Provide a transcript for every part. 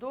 2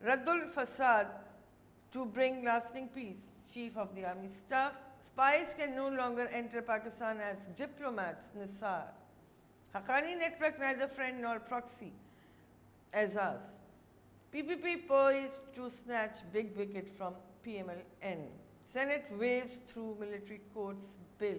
Raddul Fasad to bring lasting peace. Chief of the Army Staff. Spies can no longer enter Pakistan as diplomats. Nisar. Haqqani network neither friend nor proxy. Azaz. PPP poised to snatch big wicket from PMLN. Senate waves through military courts bill.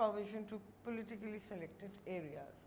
provision to politically selected areas.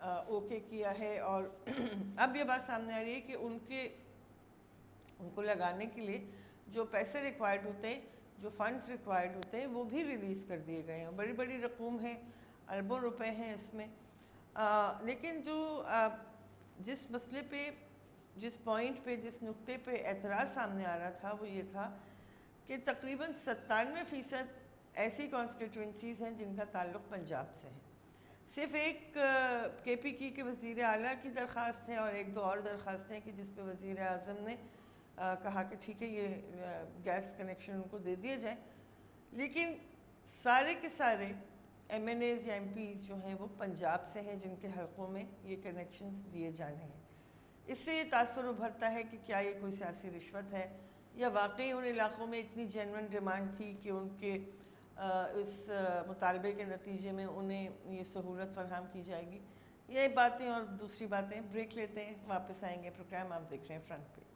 Okay کیا ہے، اور اب یہ بات سامنے آ رہی ہے کہ ان کو لگانے کے لیے جو پیسے ریکوائرڈ ہوتے ہیں، جو فنڈز ریکوائرڈ ہوتے ہیں، وہ بھی ریلیز کر دیے گئے ہیں. بڑی بڑی رقوم ہیں، اربوں روپے ہیں اس میں. لیکن جو جس مسئلے پہ، جس پوائنٹ پہ، جس نقطے پہ اعتراض سامنے آ رہا تھا وہ یہ تھا کہ تقریباً 97% ایسی کانسٹیٹوئنسیز ہیں جن کا تعلق پنجاب سے ہے. صرف ایک کے پی کے وزیر اعلیٰ کی درخواست ہے اور ایک دو اور درخواستیں ہیں کہ جس پہ وزیر اعظم نے کہا کہ ٹھیک ہے یہ گیس کنیکشن ان کو دے دیے جائیں. لیکن سارے کے سارے ایم این ایز یا ایم پیز جو ہیں وہ پنجاب سے ہیں جن کے حلقوں میں یہ کنیکشنز دیے جانے ہیں. اس سے یہ تاثر ابھرتا ہے کہ کیا یہ کوئی سیاسی رشوت ہے یا واقعی ان علاقوں میں اتنی جینون ڈیمانڈ تھی کہ ان کے اس مطالبے کے نتیجے میں انہیں یہ سہولت فراہم کی جائے گی. یہ باتیں اور دوسری باتیں. بریک لیتے ہیں، واپس آئیں گے. پروگرام آپ دیکھ رہے ہیں فرنٹ پیج.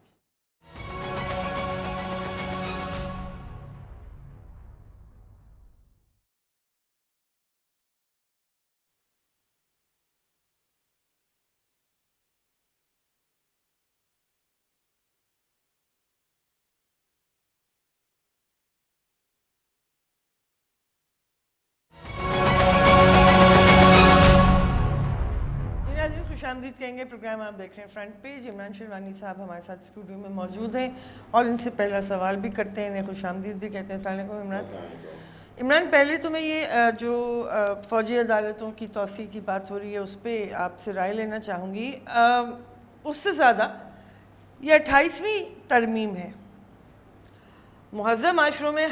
خوش آمدید کہیں گے. پروگرام آپ دیکھ رہے ہیں فرنٹ پیج. عمران شیروانی صاحب ہمارے ساتھ اسٹوڈیو میں موجود ہیں اور ان سے پہلا سوال بھی کرتے ہیں، انہیں خوش آمدید بھی کہتے ہیں. السلام علیکم عمران. عمران، پہلے تو میں یہ جو فوجی عدالتوں کی توسیع کی بات ہو رہی ہے اس پہ آپ سے رائے لینا چاہوں گی. اس سے زیادہ یہ 28ویں ترمیم ہے. مہذب معاشروں میں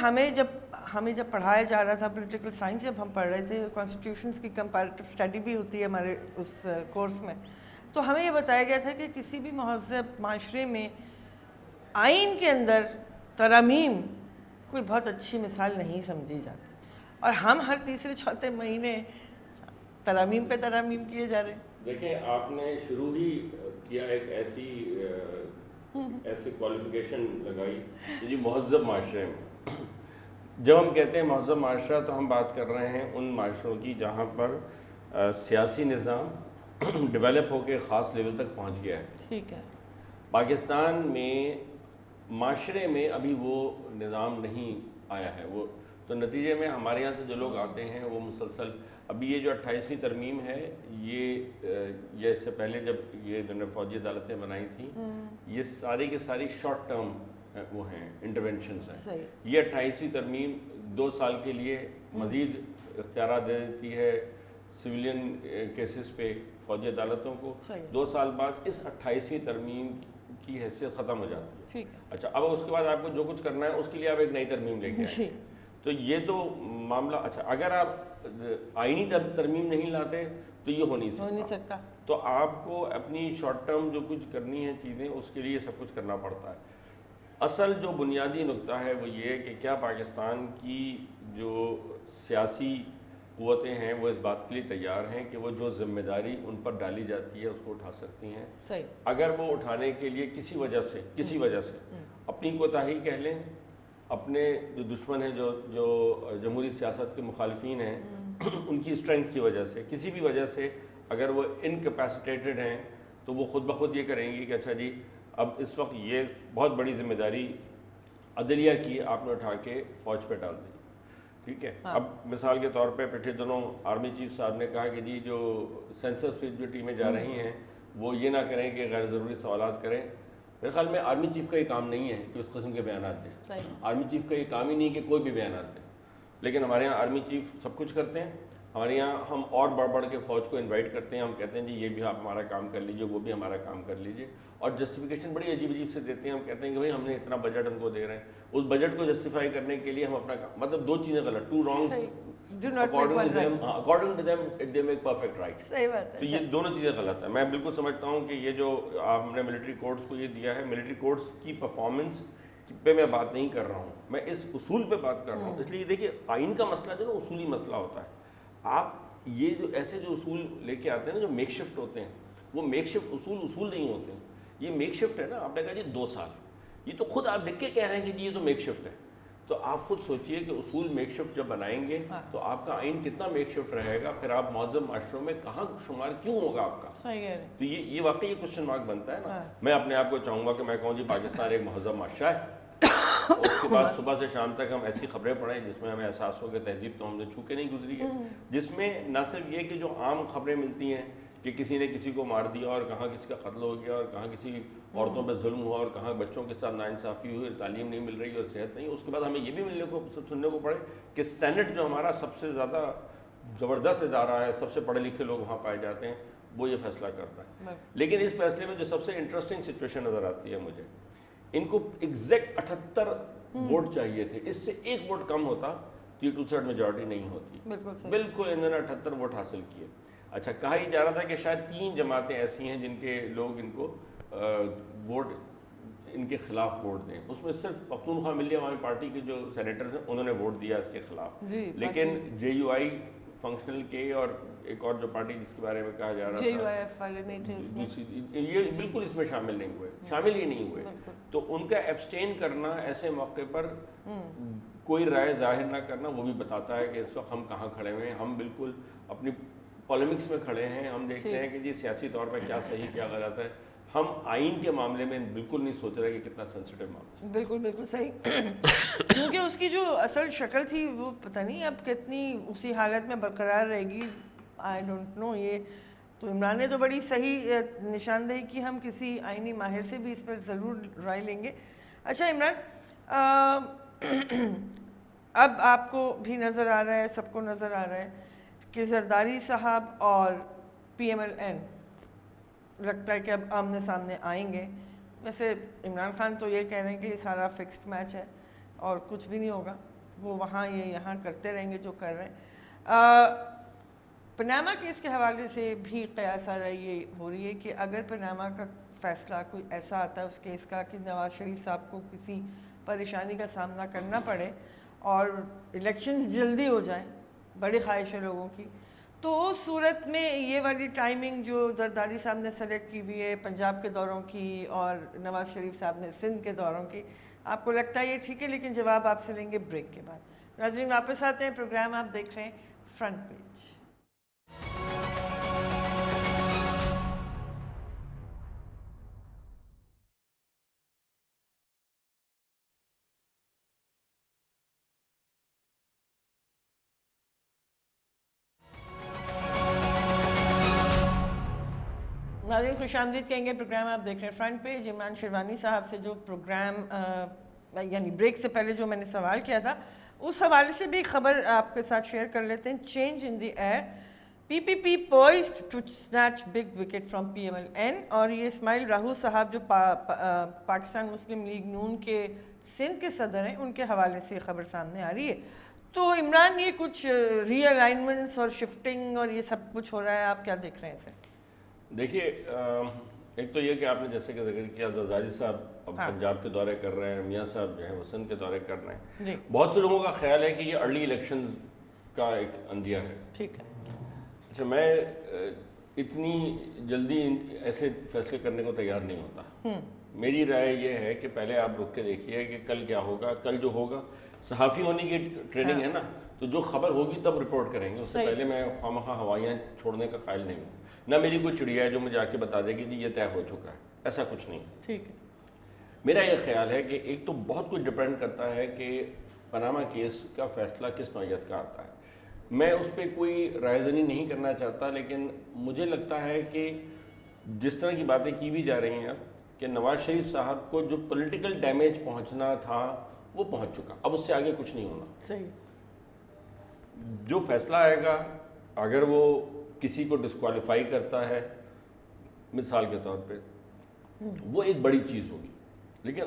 ہمیں جب پڑھایا جا رہا تھا پولیٹیکل سائنس، جب ہم پڑھ رہے تھے، کانسٹیٹیوشنز کی کمپیریٹیو اسٹڈی بھی ہوتی ہے ہمارے اس کورس میں، تو ہمیں یہ بتایا گیا تھا کہ کسی بھی مہذب معاشرے میں آئین کے اندر ترامیم کوئی بہت اچھی مثال نہیں سمجھی جاتی، اور ہم ہر تیسرے چوتھے مہینے ترامیم پہ ترامیم کیے جا رہے ہیں. دیکھیں، آپ نے شروع ہی کیا ایک ایسی کوالیفیکیشن لگائی جی مہذب معاشرے میں. جب ہم کہتے ہیں مہذب معاشرہ تو ہم بات کر رہے ہیں ان معاشروں کی جہاں پر سیاسی نظام ڈیولپ ہو کے خاص لیول تک پہنچ گیا ہے. ٹھیک ہے. پاکستان میں معاشرے میں ابھی وہ نظام نہیں آیا ہے. وہ تو نتیجے میں ہمارے یہاں سے جو لوگ آتے ہیں وہ مسلسل ابھی یہ جو 28ویں ترمیم ہے یہ اس سے پہلے جب یہ انہوں نے فوجی عدالتیں بنائی تھیں یہ ساری کی ساری شارٹ ٹرم وہ ہیں انٹرونشنز ہیں. یہ 28ویں ترمیم 2 سال کے لیے مزید اختیارات دے دیتی ہے سویلین کیسز پہ فوجی عدالتوں کو. 2 سال بعد اس 28ویں ترمیم کی حیثیت ختم ہو جاتی ہے. اچھا، اب اس کے بعد آپ کو جو کچھ کرنا ہے اس کے لیے آپ ایک نئی ترمیم لے کے آئیں. تو یہ تو معاملہ اچھا، اگر آپ آئینی ترمیم نہیں لاتے تو یہ ہو نہیں سکتا. تو آپ کو اپنی شارٹ ٹرم جو کچھ کرنی ہے چیزیں اس کے لیے سب کچھ کرنا پڑتا ہے. اصل جو بنیادی نقطہ ہے وہ یہ کہ کیا پاکستان کی جو سیاسی قوتیں ہیں وہ اس بات کے لیے تیار ہیں کہ وہ جو ذمہ داری ان پر ڈالی جاتی ہے اس کو اٹھا سکتی ہیں. اگر وہ اٹھانے کے لیے کسی وجہ سے اپنی کوتاہی کہہ لیں، اپنے جو دشمن ہیں جو جمہوری سیاست کے مخالفین ہیں ان کی اسٹرینتھ کی وجہ سے، کسی بھی وجہ سے اگر وہ انکیپیسیٹیٹڈ ہیں تو وہ خود بخود یہ کریں گی کہ اچھا جی اب اس وقت یہ بہت بڑی ذمہ داری عدلیہ کی آپ نے اٹھا کے فوج پہ ڈال دی. ٹھیک ہے. اب مثال کے طور پہ پچھلے دنوں آرمی چیف صاحب نے کہا کہ جی جو سینسس پہ جو ٹیمیں جا رہی ہیں وہ یہ نہ کریں کہ غیر ضروری سوالات کریں. میرے خیال میں آرمی چیف کا یہ کام نہیں ہے کہ اس قسم کے بیانات دیں. آرمی چیف کا یہ کام ہی نہیں کہ کوئی بھی بیانات دیں. لیکن ہمارے یہاں آرمی چیف سب کچھ کرتے ہیں. ہمارے یہاں ہم اور بڑھ کے فوج کو انوائٹ کرتے ہیں. ہم کہتے ہیں جی یہ بھی آپ ہمارا کام کر لیجئے، وہ بھی ہمارا کام کر لیجئے، اور جسٹیفیکیشن بڑی عجیب سے دیتے ہیں. ہم کہتے ہیں کہ بھائی ہم نے اتنا بجٹ ان کو دے رہے ہیں، اس بجٹ کو جسٹیفائی کرنے کے لیے ہم اپنا کام، مطلب 2 چیزیں غلط، 2 wrongs according to them they make perfect right. تو یہ دونوں چیزیں غلط ہیں. میں بالکل سمجھتا ہوں کہ یہ جو ہم نے ملٹری کورٹس کو یہ دیا ہے، ملٹری کورٹس کی پرفارمنس پہ میں بات نہیں کر رہا ہوں، میں اس اصول پہ بات کر رہا ہوں. اس لیے دیکھیے آئین کا مسئلہ جو نا اصولی مسئلہ ہوتا ہے. آپ یہ جو ایسے جو اصول لے کے آتے ہیں نا جو میک شفٹ ہوتے ہیں، وہ میک شفٹ اصول نہیں ہوتے ہیں. یہ میک شفٹ ہے نا، آپ نے کہا جی 2 سال، یہ تو خود آپ لکھ کے کہہ رہے ہیں کہ جی یہ تو میک شفٹ ہے. تو آپ خود سوچئے کہ اصول میک شفٹ جب بنائیں گے تو آپ کا آئین کتنا میک شفٹ رہے گا، پھر آپ معظم معاشروں میں کہاں شمار کیوں ہوگا آپ کا؟ صحیح ہے. تو یہ واقعی یہ کوشچن مارک بنتا ہے نا. میں اپنے آپ کو چاہوں گا کہ میں کہوں جی پاکستان ایک مہذب معاشرہ ہے، اس کے بعد صبح سے شام تک ہم ایسی خبریں پڑھیں جس میں ہمیں احساس ہو کہ تہذیب تو ہم نے چھو کے نہیں گزری ہے، جس میں نہ صرف یہ کہ جو عام خبریں ملتی ہیں کہ کسی نے کسی کو مار دیا اور کہاں کسی کا قتل ہو گیا اور کہاں کسی عورتوں پہ ظلم ہوا اور کہاں بچوں کے ساتھ ناانصافی ہوئی اور تعلیم نہیں مل رہی اور صحت نہیں، اس کے بعد ہمیں یہ بھی سننے کو پڑے کہ سینٹ جو ہمارا سب سے زیادہ زبردست ادارہ ہے، سب سے پڑھے لکھے لوگ وہاں پائے جاتے ہیں، وہ یہ فیصلہ کرتا ہے. لیکن اس فیصلے میں جو سب سے انٹرسٹنگ سچویشن نظر آتی ہے مجھے، ان کو ایگزیکٹ 78 ووٹ چاہیے تھے، اس سے ایک ووٹ کم ہوتا تو یہ 2/3 میجورٹی نہیں ہوتی. بالکل انہوں نے 78 ووٹ حاصل کیے. اچھا کہا ہی جا رہا تھا کہ شاید 3 جماعتیں ایسی ہیں جن کے لوگ ان کو ووٹ ان کے خلاف ووٹ دیں. اس میں صرف پختونخوا ملی عوامی پارٹی کے جو سینیٹرز ہیں انہوں نے ووٹ دیا اس کے خلاف، لیکن JUI فنکشنل کے اور ایک اور جو پارٹی جس کے بارے میں کہا جا رہا تھا یہ بالکل اس میں شامل نہیں ہوئے، شامل ہی نہیں ہوئے. تو ان کا ایبسٹین کرنا ایسے موقع پر کوئی رائے ظاہر نہ کرنا وہ بھی بتاتا ہے کہ اس وقت ہم کہاں کھڑے ہوئے ہیں. ہم بالکل اپنی پولیمکس میں کھڑے ہیں، ہم دیکھتے ہیں کہ جی سیاسی طور پہ کیا صحیح کیا غلط ہے. ہم آئین کے معاملے میں بالکل نہیں سوچ رہے کہ کتنا سینسٹیو معاملہ. بالکل صحیح. کیونکہ اس کی جو اصل شکل تھی وہ پتہ نہیں اب کتنی اسی حالت میں برقرار رہے گی، آئی ڈونٹ نو. یہ تو عمران نے تو بڑی صحیح نشاندہی کی، ہم کسی آئینی ماہر سے بھی اس پر ضرور رائے لیں گے. اچھا عمران، اب آپ کو بھی نظر آ رہا ہے، سب کو نظر آ رہا ہے کہ زرداری صاحب اور PMLN لگتا ہے کہ اب آمنے سامنے آئیں گے. ویسے عمران خان تو یہ کہہ رہے ہیں کہ یہ سارا فکسڈ میچ ہے اور کچھ بھی نہیں ہوگا، وہ وہاں یہ یہاں کرتے رہیں گے جو کر رہے ہیں. پاناما کیس کے حوالے سے بھی قیاس آ رہی ہے ہو رہی ہے کہ اگر پاناما کا فیصلہ کوئی ایسا آتا ہے اس کیس کا کہ نواز شریف صاحب کو کسی پریشانی کا سامنا کرنا پڑے اور الیکشنز جلدی ہو جائیں، بڑی خواہش ہے لوگوں کی، تو اس صورت میں یہ والی ٹائمنگ جو زرداری صاحب نے سلیکٹ کی ہوئی ہے پنجاب کے دوروں کی اور نواز شریف صاحب نے سندھ کے دوروں کی، آپ کو لگتا ہے یہ ٹھیک ہے؟ لیکن جواب آپ سے لیں گے بریک کے بعد. ناظرین واپس آتے ہیں، پروگرام آپ دیکھ رہے ہیں فرنٹ پیج. ناظرین خوش آمدید کہیں گے، پروگرام آپ دیکھ رہے ہیں فرنٹ پیج. عمران شیروانی صاحب سے جو پروگرام یعنی بریک سے پہلے جو میں نے سوال کیا تھا اس حوالے سے بھی خبر آپ کے ساتھ شیئر کر لیتے ہیں. Change in the air, PPP poised to snatch big wicket from PMLN. اور یہ اسماعیل راہو صاحب جو پاکستان مسلم لیگ نون کے سندھ کے صدر ہیں ان کے حوالے سے خبر سامنے آ رہی ہے. تو عمران یہ کچھ ری الائنمنٹس اور شفٹنگ اور یہ سب کچھ ہو رہا ہے، آپ کیا دیکھ رہے ہیں اسے؟ دیکھیے ایک تو یہ کہ آپ نے جیسے کہ ذکر کیا زرداری صاحب اب پنجاب کے دورے کر رہے ہیں، میاں صاحب جو ہیں وہ سندھ کے دورے کر رہے ہیں. بہت سے لوگوں کا خیال ہے کہ یہ ارلی الیکشن کا ایک اندیہ ہے. ٹھیک ہے. اچھا میں اتنی جلدی ایسے فیصلے کرنے کو تیار نہیں ہوتا. میری رائے یہ ہے کہ پہلے آپ رک کے دیکھیے کہ کل کیا ہوگا. کل جو ہوگا صحافی ہونے کی ٹریننگ ہے نا، تو جو خبر ہوگی تب رپورٹ کریں گے. اس سے پہلے میں خواہ ہوائیاں چھوڑنے کا قائل نہیں ہوں. نہ میری کوئی چڑیا ہے جو مجھے آ کے بتا دے کہ جی یہ طے ہو چکا ہے، ایسا کچھ نہیں. ٹھیک ہے. میرا یہ خیال ہے کہ ایک تو بہت کچھ ڈپینڈ کرتا ہے کہ پاناما کیس کا فیصلہ کس نوعیت کا آتا ہے. میں اس پہ کوئی رائے زنی نہیں کرنا چاہتا، لیکن مجھے لگتا ہے کہ جس طرح کی باتیں کی بھی جا رہی ہیں اب کہ نواز شریف صاحب کو جو پولیٹیکل ڈیمیج پہنچنا تھا وہ پہنچ چکا، اب اس سے آگے کچھ نہیں ہونا. صحیح. جو فیصلہ آئے گا اگر وہ کسی کو ڈسکوالیفائی کرتا ہے مثال کے طور پہ وہ ایک بڑی چیز ہوگی، لیکن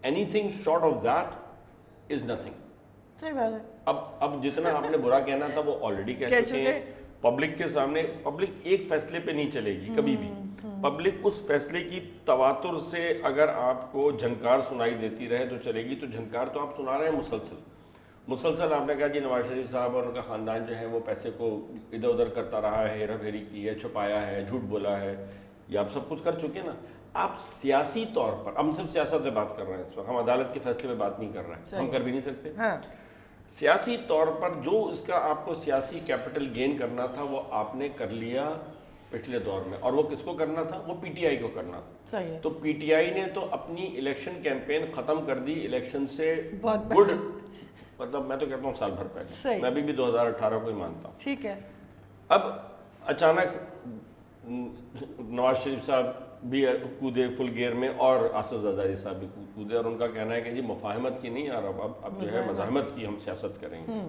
any thing short of that is nothing. صحیح بات ہے. اب جتنا آپ نے برا کہنا تھا وہ آلریڈی کہہ چکے ہیں پبلک کے سامنے. پبلک ایک فیصلے پہ نہیں چلے گی کبھی بھی. پبلک اس فیصلے کی تواتر سے اگر آپ کو جھنکار سنائی دیتی رہے تو چلے گی. تو جھنکار تو آپ سنا رہے ہیں مسلسل آپ نے کہا جی نواز شریف صاحب اور ان کا خاندان جو ہے وہ پیسے کو ادھر ادھر کرتا رہا ہے، ہیرا پھیری کی ہے، چھپایا ہے، جھوٹ بولا ہے. یہ آپ سب کچھ کر چکے نا. آپ سیاسی طور پر ہم صرف سیاست پہ بات کر رہے ہیں اس وقت, ہم عدالت کے فیصلے پہ بات نہیں کر رہے ہیں, ہم کر بھی نہیں سکتے. سیاسی طور پر جو اس کا آپ کو سیاسی کیپٹل گین کرنا تھا وہ آپ نے کر لیا پچھلے دور میں, اور وہ کس کو کرنا تھا؟ وہ پی ٹی آئی کو کرنا تھا. تو پی ٹی آئی نے تو اپنی الیکشن کیمپین ختم کر دی الیکشن سے گڈ, مطلب میں تو کہتا ہوں سال بھر پہلے, میں ابھی بھی 2018 کو ہی مانتا ہوں. ٹھیک ہے. اب اچانک نواز شریف صاحب بھی کودے فل گیئر میں, اور آصف زرداری صاحب بھی کودے, اور ان کا کہنا ہے کہ جی مفاہمت کی نہیں یار, اب جو ہے مزاحمت کی ہم سیاست کریں گے.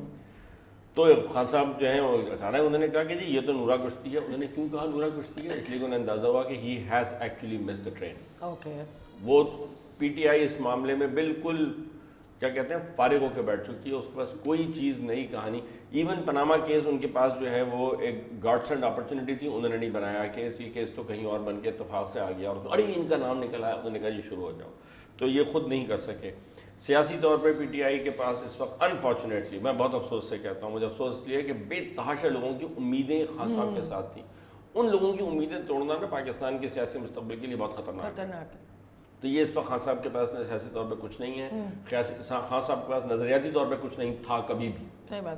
تو خان صاحب جو ہیں وہ اچانک انہوں نے کہا کہ جی یہ تو نورا کشتی ہے. انہوں نے کیوں کہا نورا کشتی ہے؟ اس لیے انہیں اندازہ ہوا کہ he has actually miss the train. وہ پی ٹی آئی اس معاملے میں بالکل کیا کہتے ہیں فارغ ہو کے بیٹھ چکی ہے, اس کے پاس کوئی چیز نئی کہانی. ایون پناما کیس ان کے پاس جو ہے وہ ایک گاڈ سینڈ اپرچونیٹی تھی, انہوں نے نہیں بنایا کیس. یہ کیس تو کہیں اور بن کے اتفاق سے آ گیا, اور ارے ان کا نام نکل آیا, انہوں نے کہا جی شروع ہو جاؤ. تو یہ خود نہیں کر سکے. سیاسی طور پہ پی ٹی آئی کے پاس اس وقت انفارچونیٹلی, میں بہت افسوس سے کہتا ہوں, مجھے افسوس اس لیے کہ بے تحاشا لوگوں کی امیدیں خان صاحب کے ساتھ تھیں. ان لوگوں کی امیدیں توڑنا نا پاکستان کے سیاسی مستقبل کے لیے بہت خطرناک ہے. تو یہ اس وقت خان صاحب کے پاس سیاسی طور پہ کچھ نہیں ہے. خان صاحب کے پاس نظریاتی طور پہ کچھ نہیں تھا کبھی بھی,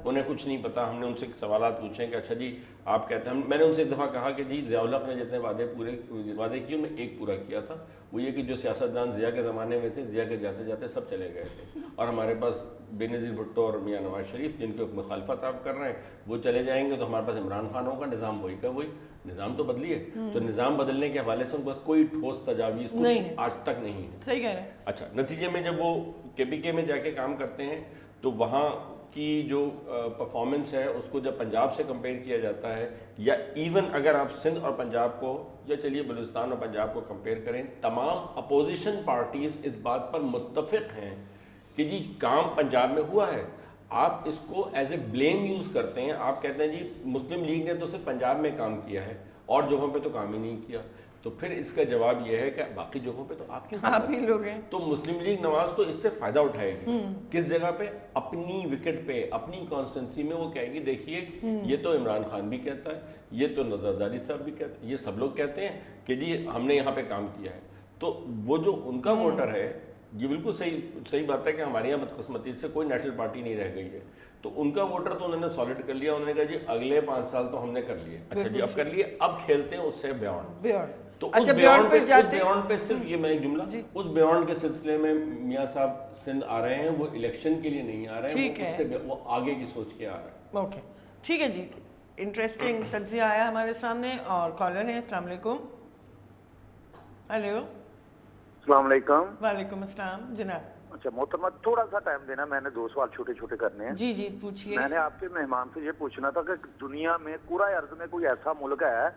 انہیں کچھ نہیں پتا. ہم نے ان سے سوالات پوچھے کہ اچھا جی آپ کہتے ہیں, میں نے ان سے ایک دفعہ کہا کہ جی ضیاء الحق نے جتنے وعدے کیے میں ایک پورا کیا تھا, وہ یہ کہ جو سیاستدان ضیاء کے زمانے میں تھے, ضیاء کے جاتے جاتے سب چلے گئے تھے, اور ہمارے پاس بے نظیر بھٹو اور میاں نواز شریف جن کی مخالفت آپ کر رہے ہیں وہ چلے جائیں گے تو ہمارے پاس عمران خان ہوگا, نظام وہی کا وہی. نظام تو بدلیے. تو نظام بدلنے کے حوالے سے ان کے پاس کوئی ٹھوس تجاویز کچھ آج تک نہیں ہے. صحیح کہہ رہے ہیں. اچھا, نتیجے میں جب وہ کے پی کے میں جا کے کام کرتے ہیں تو وہاں کی جو پرفارمنس ہے اس کو جب پنجاب سے کمپیئر کیا جاتا ہے, یا ایون اگر آپ سندھ اور پنجاب کو, یا چلیے بلوچستان اور پنجاب کو کمپیئر کریں, تمام اپوزیشن پارٹیز اس بات پر متفق ہیں کہ جی کام پنجاب میں ہوا ہے. آپ اس کو ایز اے بلیم یوز کرتے ہیں, آپ کہتے ہیں جی مسلم لیگ نے تو صرف پنجاب میں کام کیا ہے اور جگہوں پہ تو کام ہی نہیں کیا. تو پھر اس کا جواب یہ ہے کہ باقی جگہوں پہ تو آپ ہی لوگ ہیں. تو مسلم لیگ نواز تو اس سے فائدہ اٹھائے گی. کس جگہ پہ؟ اپنی وکٹ پہ, اپنی کانسٹیٹنسی میں. وہ کہے گی دیکھیے یہ تو عمران خان بھی کہتا ہے, یہ تو زرداری صاحب بھی کہتے ہیں, یہ سب لوگ کہتے ہیں کہ جی ہم نے یہاں پہ کام کیا ہے. تو وہ جو ان کا ووٹر ہے, یہ بالکل صحیح بات ہے کہ ہمارے یہاں بدقسمتی سے کوئی نیشنل پارٹی نہیں رہ گئی ہے. تو ان کا ووٹر تو انہوں نے سالڈ کر لیا, انہوں نے کہا جی اگلے 5 سال تو ہم نے کر لیے. اچھا جی اب کر لیے, اب کھیلتے ہیں اس سے بیونڈ. تو اس بیونڈ پہ صرف یہ میں ایک جملہ, اس بیونڈ کے سلسلے میں میاں صاحب سندھ آ رہے ہیں, وہ الیکشن کے لیے نہیں آ رہے ہیں, وہ آگے کی سوچ کے آ رہے ہیں. اوکے ٹھیک ہے جی, انٹرسٹنگ تجزیہ آیا ہمارے سامنے. اور کالر ہیں. السلام علیکم. ہیلو. السلام علیکم. وعلیکم السلام جناب. اچھا محترمہ, تھوڑا سا ٹائم دینا, میں نے 2 سوال چھوٹے چھوٹے کرنے ہیں. جی جی پوچھیے. میں نے آپ کے مہمان سے یہ پوچھنا تھا کہ دنیا میں پورا ارض میں کوئی ایسا ملک ہے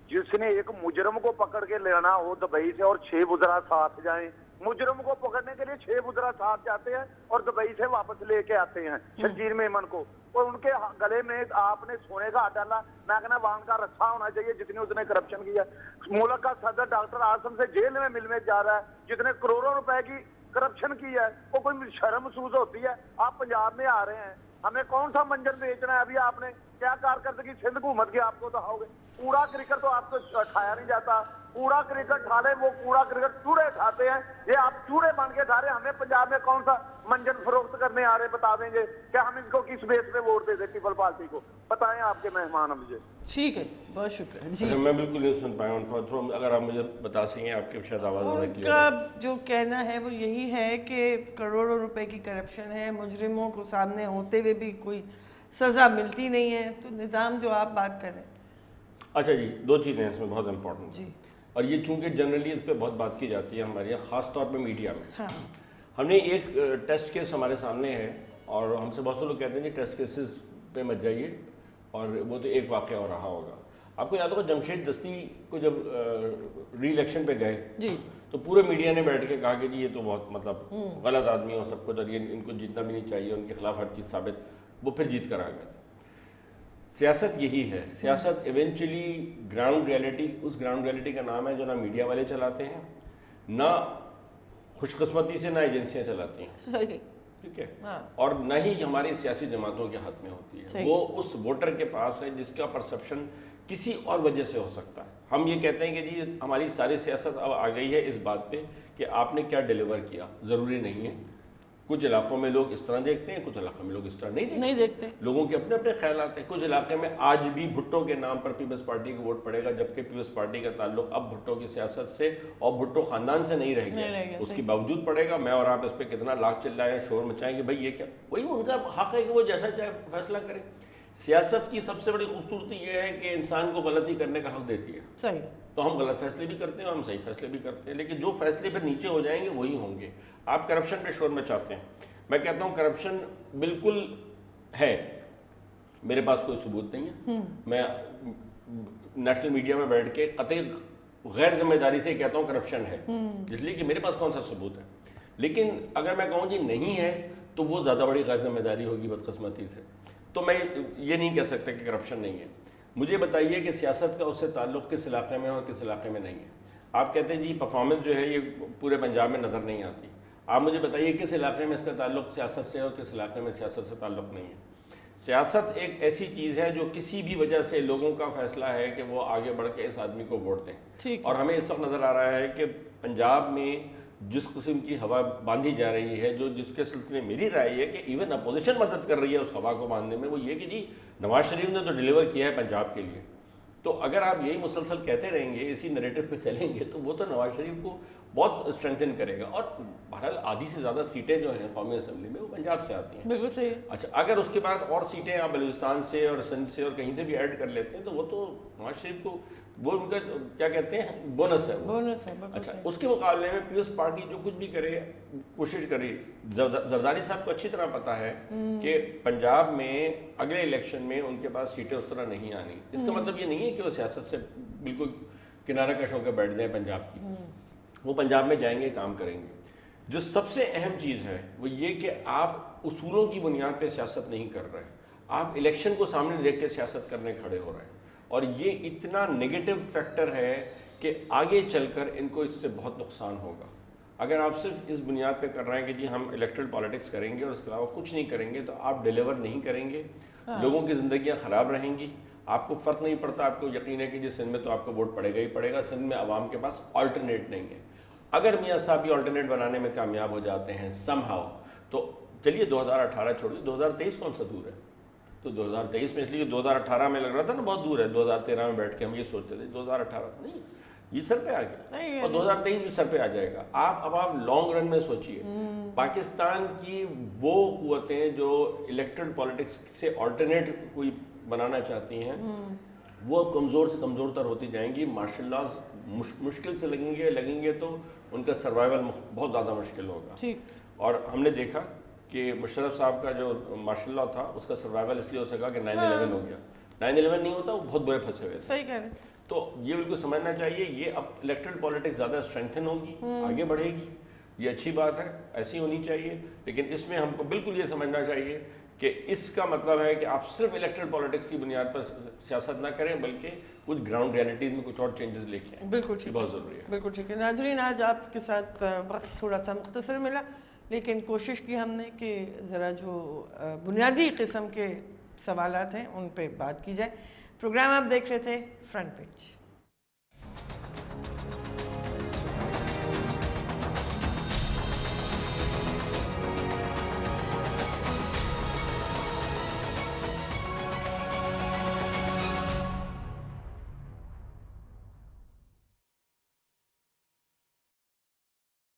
جس نے ایک مجرم کو پکڑ کے لینا ہو دبئی سے اور 6 وزراء ساتھ جائیں. مجرم کو پکڑنے کے لیے 6 وزراء ساتھ جاتے ہیں اور دبئی سے واپس لے کے آتے ہیں شرجیل میمن کو, اور ان کے گلے میں آپ نے سونے کا ہاتھ ڈالا. میں کہنا وان کا رسا ہونا چاہیے جتنے اس نے کرپشن کیا. ملک کا صدر ڈاکٹر عاصم سے جیل میں ملنے جا رہا ہے جتنے کروڑوں روپے کی کرپشن کی ہے. وہ کوئی شرم محسوس ہوتی ہے؟ آپ پنجاب میں آ رہے ہیں, ہمیں کون سا منجر بیچنا ہے؟ ابھی آپ نے کیا کارکردگی سندھ حکومت کی آپ کو تو ہوگے. کوڑا کرکٹ تو آپ کو کھایا نہیں جاتا. کوڑا کرکٹ کھا لے, وہ کوڑا کرکٹ چوڑے کھاتے ہیں, یہ آپ چوڑے بن کے کھا رہے ہیں. ہمیں پنجاب میں کون سا منجن فروخت کرنے آ رہے, بتا دیں گے کہ ہم اس کو کس بیس پہ ووٹ دے دیں پیپل پارٹی کو, بتائیں آپ کے مہمان مجھے. ٹھیک ہے, بہت شکریہ جی. میں بالکل نہیں سن پایا ہوں, اگر آپ مجھے بتا سکیں آپ کے شاید آواز. ان کا جو کہنا ہے وہ یہی ہے کہ کروڑوں روپے کی کرپشن ہے, مجرموں کو سامنے ہوتے ہوئے بھی کوئی سزا ملتی نہیں ہے. تو نظام جو آپ بات کر رہے ہیں. اچھا جی, 2 چیزیں ہیں اس میں بہت امپورٹنٹ جی, اور یہ چونکہ جنرلی اس پہ بہت بات کی جاتی ہے ہمارے یہاں, خاص طور پہ میڈیا میں. ہم نے ایک ٹیسٹ کیس ہمارے سامنے ہے, اور ہم سے بہت سے لوگ کہتے ہیں جی ٹیسٹ کیسز پہ مت جائیے, اور وہ تو ایک واقعہ ہو رہا ہوگا. آپ کو یاد ہوگا جمشید دستی کو جب ری الیکشن پہ گئے جی, تو پورے میڈیا نے بیٹھ کے کہا کہ جی یہ تو بہت مطلب غلط آدمی ہو سب کچھ, اور یہ ان کو جیتنا بھی نہیں چاہیے, ان کے خلاف ہر چیز ثابت. وہ پھر جیت کر آ گئے تھے. سیاست یہی ہے. سیاست ایونچولی گراؤنڈ ریئلٹی, اس گراؤنڈ ریئلٹی کا نام ہے جو نہ میڈیا والے چلاتے ہیں, نہ خوش قسمتی سے نہ ایجنسیاں چلاتی ہیں, ٹھیک ہے, اور نہ ہی ہماری سیاسی جماعتوں کے ہاتھ میں ہوتی ہے. وہ اس ووٹر کے پاس ہے جس کا پرسپشن کسی اور وجہ سے ہو سکتا ہے. ہم یہ کہتے ہیں کہ جی ہماری ساری سیاست اب آ گئی ہے اس بات پہ کہ آپ نے کیا ڈیلیور کیا. ضروری نہیں ہے. کچھ علاقوں میں لوگ اس طرح دیکھتے ہیں, کچھ علاقوں میں لوگ اس طرح نہیں دیکھتے. لوگوں کے اپنے اپنے خیالات ہیں. کچھ علاقے میں آج بھی بھٹو کے نام پر پیپلز پارٹی کو ووٹ پڑے گا, جبکہ پیپلز پارٹی کا تعلق اب بھٹو کی سیاست سے اور بھٹو خاندان سے نہیں رہ گیا. اس کے باوجود پڑے گا. میں اور آپ اس پہ کتنا لاکھ چلائیں, شور مچائیں کہ بھائی یہ کیا, وہی ان کا حق ہے کہ وہ جیسا چاہے فیصلہ کرے. سیاست کی سب سے بڑی خوبصورتی یہ ہے کہ انسان کو غلطی کرنے کا حق دیتی ہے. صحیح. تو ہم غلط فیصلے بھی کرتے ہیں اور ہم صحیح فیصلے بھی کرتے ہیں, لیکن جو فیصلے پھر نیچے ہو جائیں گے وہی ہوں گے. آپ کرپشن پہ شور مچاتے ہیں. میں کہتا ہوں کرپشن بالکل ہے, میرے پاس کوئی ثبوت نہیں ہے. میں نیشنل میڈیا میں بیٹھ کے قطعی غیر ذمہ داری سے کہتا ہوں کرپشن ہے, اس لیے کہ میرے پاس کون سا ثبوت ہے. لیکن اگر میں کہوں جی نہیں ہے تو وہ زیادہ بڑی غیر ذمہ داری ہوگی بدقسمتی سے. تو میں یہ نہیں کہہ سکتا کہ کرپشن نہیں ہے. مجھے بتائیے کہ سیاست کا اس سے تعلق کس علاقے میں ہے اور کس علاقے میں نہیں ہے. آپ کہتے ہیں جی پرفارمنس جو ہے یہ پورے پنجاب میں نظر نہیں آتی. آپ مجھے بتائیے کس علاقے میں اس کا تعلق سیاست سے ہے اور کس علاقے میں سیاست سے تعلق نہیں ہے. سیاست ایک ایسی چیز ہے جو کسی بھی وجہ سے لوگوں کا فیصلہ ہے کہ وہ آگے بڑھ کے اس آدمی کو ووٹ دیں. اور ہمیں اس وقت نظر آ رہا ہے کہ پنجاب میں جس قسم کی ہوا باندھی جا رہی ہے, جو جس کے سلسلے میری رائے ہے کہ ایون اپوزیشن مدد کر رہی ہے اس ہوا کو باندھنے میں, وہ یہ کہ جی نواز شریف نے تو ڈیلیور کیا ہے پنجاب کے لیے. تو اگر آپ یہی مسلسل کہتے رہیں گے, اسی نریٹو پہ چلیں گے, تو وہ تو نواز شریف کو بہت اسٹرینتھن کرے گا. اور بہرحال آدھی سے زیادہ سیٹیں جو ہیں قومی اسمبلی میں وہ پنجاب سے آتی ہیں. بالکل صحیح. اچھا, اگر اس کے بعد اور سیٹیں آپ بلوچستان سے اور سندھ سے اور کہیں سے بھی ایڈ کر لیتے ہیں تو وہ تو نواز شریف کو وہ ان کا کیا کہتے ہیں بونس ہے. بونس ہے. اچھا, اس کے مقابلے میں پیپلز پارٹی جو کچھ بھی کرے, کوشش کرے. زرداری صاحب کو اچھی طرح پتا ہے کہ پنجاب میں اگلے الیکشن میں ان کے پاس سیٹیں اس طرح نہیں آنی. اس کا مطلب یہ نہیں ہے کہ وہ سیاست سے بالکل کنارہ کش ہو کے بیٹھ جائیں پنجاب کی. وہ پنجاب میں جائیں گے, کام کریں گے. جو سب سے اہم چیز ہے وہ یہ کہ آپ اصولوں کی بنیاد پہ سیاست نہیں کر رہے, آپ الیکشن کو سامنے دیکھ کے سیاست کرنے کھڑے ہو رہے ہیں. اور یہ اتنا نیگیٹو فیکٹر ہے کہ آگے چل کر ان کو اس سے بہت نقصان ہوگا. اگر آپ صرف اس بنیاد پہ کر رہے ہیں کہ جی ہم الیکٹرل پالیٹکس کریں گے اور اس کے علاوہ کچھ نہیں کریں گے, تو آپ ڈیلیور نہیں کریں گے. لوگوں کی زندگیاں خراب رہیں گی. آپ کو فرق نہیں پڑتا. آپ کو یقین ہے کہ جی سندھ میں تو آپ کو ووٹ پڑے گا ہی پڑے گا. سندھ میں عوام کے پاس آلٹرنیٹ نہیں ہے. اگر میاں صاحب یہ آلٹرنیٹ بنانے میں کامیاب ہو جاتے ہیں سم ہاؤ, تو چلیے 2018 چھوڑیے, 2023 کون سا دور ہے. تو 2023 میں, اس لیے 2018 میں لگ رہا تھا نا بہت دور ہے, 2013 میں بیٹھ کے ہم یہ سوچتے تھے 2018 نہیں, یہ سر پہ آ گیا اور 2023 بھی سر پہ آ جائے گا. اب آپ لانگ رن میں سوچئے. پاکستان کی وہ قوتیں جو الیکٹرل پالیٹکس سے آلٹرنیٹ کوئی بنانا چاہتی ہیں وہ کمزور سے کمزور تر ہوتی جائیں گی. مارشل لاز مشکل سے لگیں گے تو ان کا سروائیول بہت زیادہ مشکل ہوگا. اور ہم نے دیکھا کہ مشرف صاحب کا جو مارشل لا تھا اس کا سروائیول اس لیے ہو سکا کہ 9/11 ہو گیا. 9/11 نہیں ہوتا وہ بہت برے پھنسے ہوئے. صحیح کہہ رہے ہیں. تو یہ بالکل سمجھنا چاہیے, یہ اب الیکٹرل پالیٹکس زیادہ اسٹرینتھن ہوگی, آگے بڑھے گی. یہ اچھی بات ہے, ایسی ہونی چاہیے. لیکن اس میں ہم کو بالکل یہ سمجھنا چاہیے کہ اس کا مطلب ہے کہ آپ صرف الیکٹرل پالیٹکس کی بنیاد پر سیاست نہ کریں, بلکہ کچھ گراؤنڈ ریالٹیز میں کچھ اور چینجز لے کے آئیں. بالکل ٹھیک, بہت ضروری ہے. بالکل ٹھیک ہے. ناظرین, آج آپ کے ساتھ وقت تھوڑا سا مختصر ملا, لیکن کوشش کی ہم نے کہ ذرا جو بنیادی قسم کے سوالات ہیں ان پہ بات کی جائے. پروگرام آپ دیکھ رہے تھے فرنٹ پیج.